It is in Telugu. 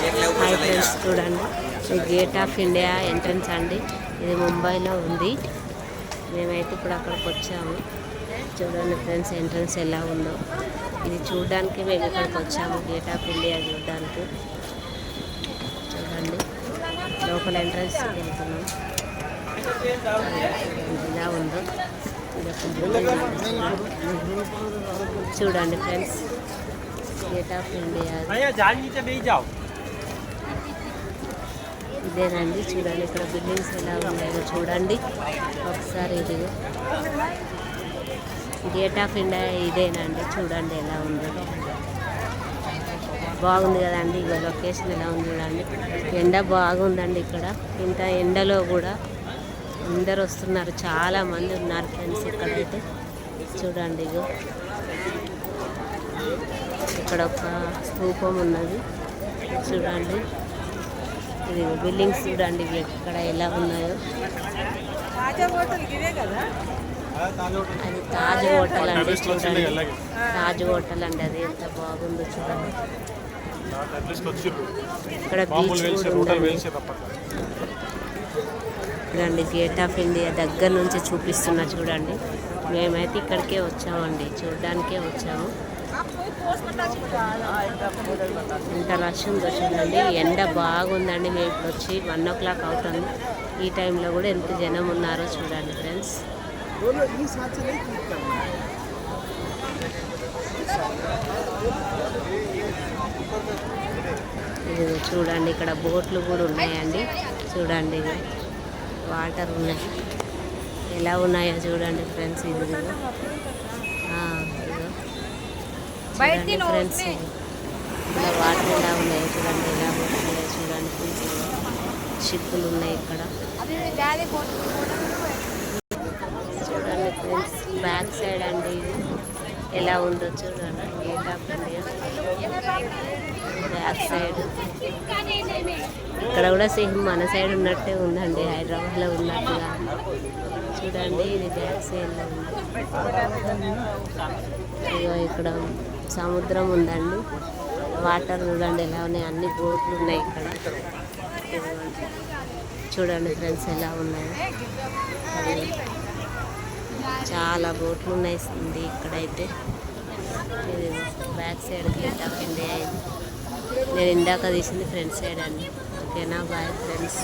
హాయ్ ఫ్రెండ్స్, చూడండి ఇది గేట్ ఆఫ్ ఇండియా ఎంట్రన్స్ అండి. ఇది ముంబైలో ఉంది. మేమైతే ఇప్పుడు అక్కడికి వచ్చాము. చూడండి ఫ్రెండ్స్, ఎంట్రన్స్ ఎలా ఉందో. ఇది చూడడానికి మేము ఇక్కడికి వచ్చాము, గేట్ ఆఫ్ ఇండియా చూడడానికి. చూడండి లోపల ఎంట్రన్స్ వెళ్తున్నాం. ఇలా ఉందో చూడండి ఫ్రెండ్స్, గేట్ ఆఫ్ ఇండియా ఇదేనండి. చూడండి ఇక్కడ బిల్డింగ్స్ ఎలా ఉన్నాయో చూడండి ఒకసారి. ఇది గేట్ ఆఫ్ ఇండియా ఇదేనండి. చూడండి ఎలా ఉందో, బాగుంది కదండి. ఇక లొకేషన్ ఎలా ఉంది చూడండి. ఎండ బాగుందండి ఇక్కడ. ఇంత ఎండలో కూడా అందరు వస్తున్నారు, చాలా మంది ఉన్నారు ఫ్రెండ్స్ ఇక్కడైతే. చూడండి ఇగో ఇక్కడ ఒక స్థూపం ఉన్నది. చూడండి ఇది బిల్డింగ్స్ చూడండి ఇవి ఎక్కడ ఎలా ఉన్నాయో. అది తాజ్ హోటల్ అండి. చూడండి తాజ్ హోటల్ అండి, అది ఎంత బాగుందో చూడండి. ఇక్కడ బీచ్ చూడండి. గేట్ ఆఫ్ ఇండియా దగ్గర నుంచి చూపిస్తున్నా చూడండి. మేమైతే ఇక్కడికే వచ్చామండి, చూడడానికే వచ్చాము. ఎంత రష్ ఉందో చూడండి. ఎండ బాగుందండి. మేము ఇప్పుడు వచ్చి 1 o'clock అవుతుంది. ఈ టైంలో కూడా ఎంత జనం ఉన్నారో చూడండి ఫ్రెండ్స్. ఇది చూడండి, ఇక్కడ బోట్లు కూడా ఉన్నాయండి. చూడండి వాటర్ ఉన్నాయి, ఎలా ఉన్నాయో చూడండి ఫ్రెండ్స్. ఇది ఫ్రెండ్స్ ఇలా వాటర్ ఎలా ఉన్నాయో చూడండి, ఎలా పోతున్నాయో చూడండి ఫ్రెండ్స్. షిప్పులు ఉన్నాయి ఇక్కడ చూడండి ఫ్రెండ్స్. బ్యాక్ సైడ్ అండి ఇది ఎలా ఉందో చూడండి. Gate of India back side. ఇక్కడ కూడా సేమ్ మన సైడ్ ఉన్నట్టే ఉందండి, హైదరాబాద్లో ఉన్నట్టుగా. చూడండి ఇది బ్యాక్ సైడ్లో ఉంది. ఇక్కడ సముద్రం ఉందండి. వాటర్ చూడండి ఎలా ఉన్నాయి, అన్ని బోట్లు ఉన్నాయి ఇక్కడ. చూడండి ఫ్రెండ్స్ ఎలా ఉన్నాయి, చాలా బోట్లు ఉన్నాయి ఇక్కడైతే. ఇది back side gate of India. ఇది నేను ఇందాక తీసింది ఫ్రంట్ సైడ్ అండి. ఓకేనా, బాయ్ ఫ్రెండ్స్.